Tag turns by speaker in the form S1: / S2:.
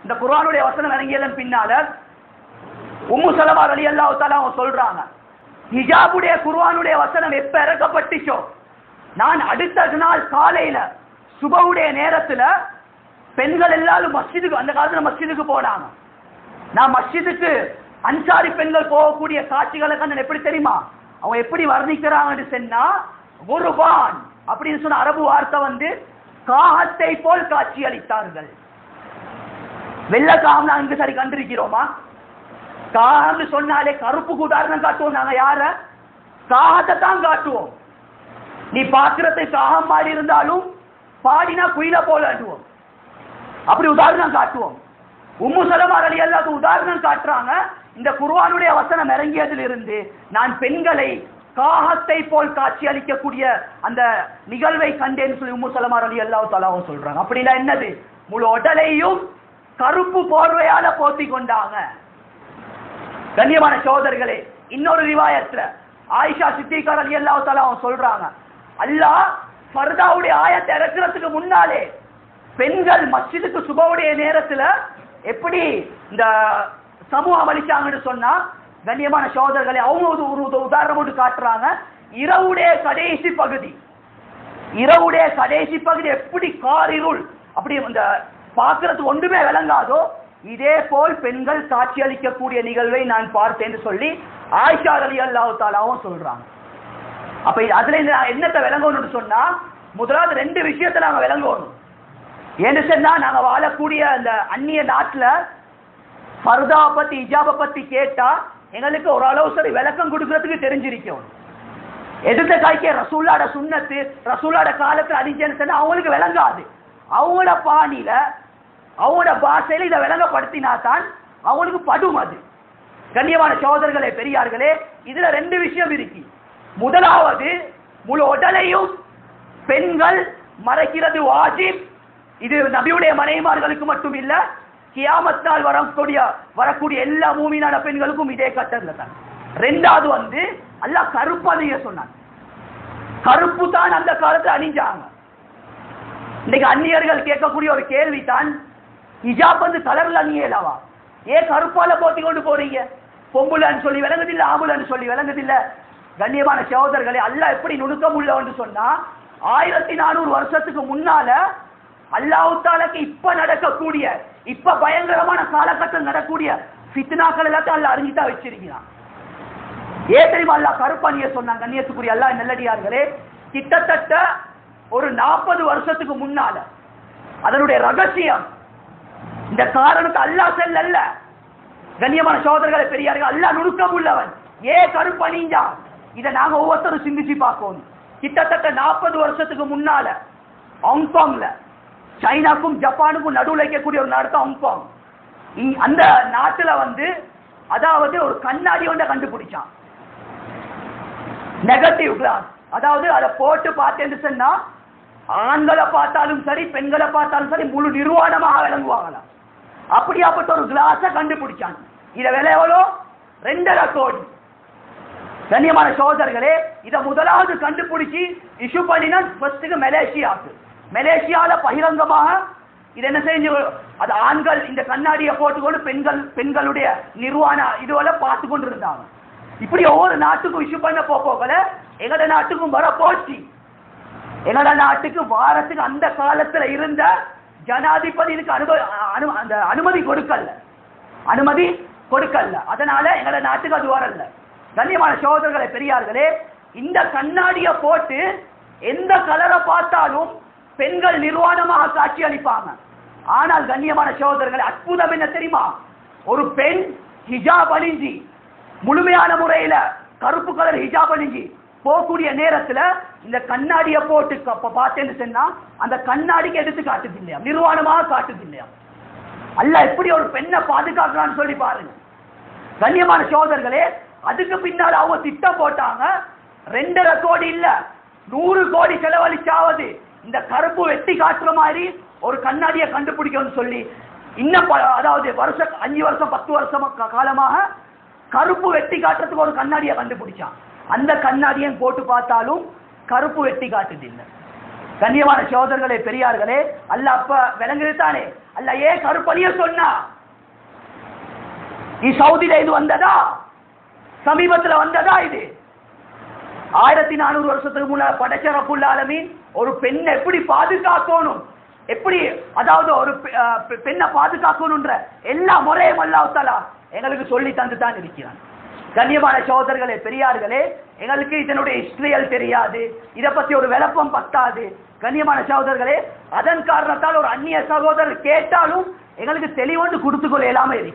S1: இந்த குர்ஆனுடைய வசனம் இறங்கியதன் பின்னால உம்மு சலமா ரலியல்லாஹு தஆலா அவங்க சொல்றாங்க, ஹிஜாபுடைய குர்ஆனுடைய வசனம் எப்ப இறக்கப்பட்டுச்சோ நான் அடுத்த நாள் காலையில சுபவுடைய நேரத்துல பெண்கள் எல்லாரும் மஸ்ஜிதுக்கு, அந்த காலத்துல மஸ்ஜிதுக்கு போனாங்க. நான் மஸ்ஜிதுக்கு அன்சாரி பெண்கள் போகக்கூடிய காட்சிகளை கண்டு எப்படி தெரியுமா அவங்க எப்படி வர்ணிக்கிறாங்கன்னு சொன்னா, குர்பான் அப்படின்னு சொன்ன அரபு வார்த்தை வந்து காகத்தை போல் காட்சி அளித்தார்கள். வெள்ள காகம் நாங்க இங்க சரி கண்டிருக்கிறோமா? காகம்னு சொன்னாலே கருப்புக்கு உதாரணம் காட்டுவோம். நாங்க யார? காகத்தை தான் காட்டுவோம். நீ பாக்குறதை காகம் மாதிரி இருந்தாலும் பாடினா குயில போல அண்டுவோம், அப்படி உதாரணம் காட்டுவோம். உம்மு சலமா ரலியல்லாஹு உதாரணம் காட்டுறாங்க. இந்த குர்ஆனுடைய வசனம் இறங்கியதில் இருந்து நான் பெண்களை காகத்தை போல் காட்சி அளிக்கக்கூடிய அந்த நிகழ்வை கண்டேன்னு சொல்லி உம்மு சலமா ரலியல்லாஹு தஆலாவும் சொல்றாங்க. அப்படின்னா என்னது? முழு உடலையும் கருப்பு போர்வையால போத்தி கொண்டாங்க. கண்ணியமான சகோதரர்களே, இன்னொரு ரிவாயத்துல ஆயிஷா சித்திகா ரலியல்லாஹு தஆலாவும் சொல்றாங்க, அல்லாஹ் ஃபர்தாவுடைய ஆயத்தை இறக்குறதுக்கு முன்னாலே பெண்கள் மஸ்ஜிதுக்கு சுபவுடைய நேரத்துல எப்படி இந்த சமூகம் அளிச்சாங்கன்னு சொன்னா, கண்ணியமான சகோதரர்களை அவங்க ஒரு உதாரணம் போட்டு காட்டுறாங்க. இரவுடைய கடைசி பகுதி, இரவுடைய கடைசி பகுதி எப்படி காரிருள், அப்படி இந்த பார்க்கறதுக்கு ஒன்றுமே விளங்காதோ இதே போல் பெண்கள் காட்சி அளிக்கக்கூடிய நிகழ்வை நான் பார்த்தேன்னு சொல்லி ஆயிஷா ரலியல்லாஹு தஆலாவும் சொல்றாங்க. அப்ப அதுல என்னத்தை விளங்கணும்னு சொன்னா, முதலாவது ரெண்டு விஷயத்தை நாங்க விளங்கணும். ஏன்னு சொன்னா, நாங்க வாழக்கூடிய அந்த அந்நிய நாட்டுல ஃபர்தா பத்தி ஹிஜாபை பத்தி கேட்டா எங்களுக்கு ஓரளவு சரி விளக்கம் கொடுக்கறதுக்கு தெரிஞ்சிருக்கும். எதிர்த்த காய்க்க ரசூலாட சுன்னத்து ரசூலாட காலத்துல அடிச்சேன்னு சொன்னா அவங்களுக்கு விளங்காது. அவங்களோட பாணியில அவங்களோட பாஷையில இதை விளங்கப்படுத்தினா தான் அவங்களுக்கு படும். அது கண்ணியமான சகோதரர்களே, பெரியார்களே, இதுல ரெண்டு விஷயம் இருக்கு. முதலாவது, முழு உடலையும் பெண்கள் மறைக்கிறது வாஜிப். இது நபியுடைய மனைவிமார்களுக்கு மட்டும் இல்ல, கியாமத் நாள் வரக்கூடிய எல்லா மூமினான பெண்களுக்கும் இதே கட்டத்துல தான். ரெண்டாவது வந்து அல்லாஹ் கருப்பு அணிய சொன்னான். கருப்பு தான் அந்த காலத்துல அணிஞ்சாங்க. இன்னைக்கு அந்நியர்கள் கேட்கக்கூடிய ஒரு கேள்வி தான், ஹிஜாப் வந்து கலர்ல அணியலாவா? ஏன் கருப்பால போத்தி கொண்டு போறீங்க? பொம்புலன்னு சொல்லி விளங்குதில்லை, ஆம்புலன்னு சொல்லி விளங்குதில்லை. கண்ணியமான சகோதரர்களே, அல்லாஹ் எப்படி நுணுக்கம் உள்ளவன்னு சொன்னா, 1400 வருஷத்துக்கு முன்னால அல்லாஹ் தஆலாக்கு இப்ப நடக்கக்கூடிய, இப்ப பயங்கரமான காலகட்டம் நடக்கக்கூடிய ஃபித்னாக்கள் எல்லாத்தையும் அல்லாஹ் அறிஞ்சிதான் வச்சிருக்கிறான். ஏன் தெரியுமா அல்லாஹ் கருப்பணிய சொன்னாங்க? கண்ணியத்துக்குரிய அல்லாஹ் நல்லடியார்களே, கிட்டத்தட்ட ஒரு 40 வருஷத்துக்கு முன்னால அதனுடைய ரகசியம், இந்த காரணத்தை அல்லாஹ் செல்லல்ல. கண்ணியமான சகோதரர்களை, பெரியார்கள், அல்லாஹ் நுணுக்கம் உள்ளவன். ஏன் கருப்பணிஞ்சா? இதை நாங்க ஒவ்வொருத்தரும் சிந்திச்சு பார்க்கணும். கிட்டத்தட்ட 40 வருஷத்துக்கு முன்னால ஹாங்காங்ல சைனாக்கும் ஜப்பானுக்கும் நடுவில் வைக்கக்கூடிய ஒரு நாடு தான் ஹாங்காங். அந்த நாட்டுல வந்து அதாவது ஒரு கண்ணாடி ஒன்றை கண்டுபிடிச்சான், நெகட்டிவ் கிளாஸ். அதாவது அதை போட்டு பார்த்தேன்னு சொன்னா ஆண்களை பார்த்தாலும் சரி பெண்களை பார்த்தாலும் சரி முழு நிர்வாணமாக விளங்குவாங்களாம். அப்படியாப்பட்ட ஒரு கிளாஸை கண்டுபிடிச்சான். இதை விலை எவ்வளோ? 2.5 கோடி. கண்ணியமான சகோதரர்களே, இதை முதலாவது கண்டுபிடிச்சு இஷ்யூ பண்ணினா ஃபர்ஸ்ட்டுக்கு மலேசியாவுக்கு. மலேசியால பகிரங்கமாக இது என்ன செஞ்சு, அது ஆண்கள் இந்த கண்ணாடியை போட்டுக்கொண்டு பெண்களுடைய நிர்வாண இதுவெல்லாம் பார்த்து கொண்டு இருந்தாங்க. இப்படி ஒவ்வொரு நாட்டுக்கும் இஷ்யூ பண்ண போகல எங்கட நாட்டுக்கும் வர போச்சு. எங்கட நாட்டுக்கு வாரத்துக்கு அந்த காலத்துல இருந்த ஜனாதிபதி இதுக்கு அனுமதி கொடுக்கல. அதனால எங்கட நாட்டுக்கு அது வரல. கண்ணியமான சகோதரர்களே, பெரியார்களே, இந்த கண்ணாடியை போட்டு எந்த கலரை பார்த்தாலும் பெண்கள் நிர்வாணமாக காட்சி அளிப்பாங்க. ஆனால் கண்ணியமான சகோதரர்களே, அற்புதம் என்ன தெரியுமா? ஒரு பெண் ஹிஜாப் அணிஞ்சி முழுமையான முறையில கருப்பு கலர் ஹிஜாப் அணிஞ்சி போகக்கூடிய நேரத்துல இந்த கண்ணாடியை போட்டு பார்த்தேன்னு சொன்னா அந்த கண்ணாடிக்கு எடுத்து காட்டுது இல்லையா, நிர்வாணமாக காட்டுது இல்லையா. அல்லாஹ் எப்படி ஒரு பெண்ணை பாதுகாக்கலாம்னு சொல்லி பாருங்க. கண்ணியமான சகோதரர்களே, அதுக்கு பின்னால் அவங்க திட்டம் போட்டாங்க. 2.5 கோடி இல்ல 100 கோடி செலவழிச்சாவது இந்த கருப்பு வெட்டி காட்டுற மாதிரி ஒரு கண்ணாடியை கண்டுபிடிக்கணும்னு சொல்லி இன்னும் அதாவது 5 வருஷம் 10 வருஷம் காலமாக கருப்பு வெட்டி காட்டுறதுக்கு ஒரு கண்ணாடியை கண்டுபிடிச்சான். அந்த கண்ணாடியை போட்டு பார்த்தாலும் கருப்பு வெட்டி காட்டுது இல்லை. கண்ணியமான சகோதரர்களே பெரியார்களே, அல்லாஹ் அப்ப விளங்குதானே, அல்லாஹ் ஏன் கருப்பலிய சொன்னா? சவுதியில இது வந்ததா? சமீபத்தில் வந்ததா? இது 1400 வருஷத்துக்கு முன்னால படைச்ச ரப்புல் ஆலமீன் ஒரு பெண்ணை எப்படி பாதுகாக்கணும், எப்படி அதாவது ஒரு பெண்ணை பாதுகாக்கணும்ன்ற எல்லா முறையும் அல்லாஹ் தஆலா எங்களுக்கு சொல்லி தந்து தான் இருக்கிறான். கண்ணியமான சகோதரர்களே பெரியார்களே, எங்களுக்கு இதனுடைய ஹிஸ்டரியல் தெரியாது, இதை பத்தி ஒரு விளப்பம் பத்தாது. கண்ணியமான சகோதரர்களே, அதன் காரணத்தால் ஒரு அந்நிய சகோதரர் கேட்டாலும் எங்களுக்கு தெளிவொன்று கொடுத்துக்கொள்ள இயலாம இருக்கு.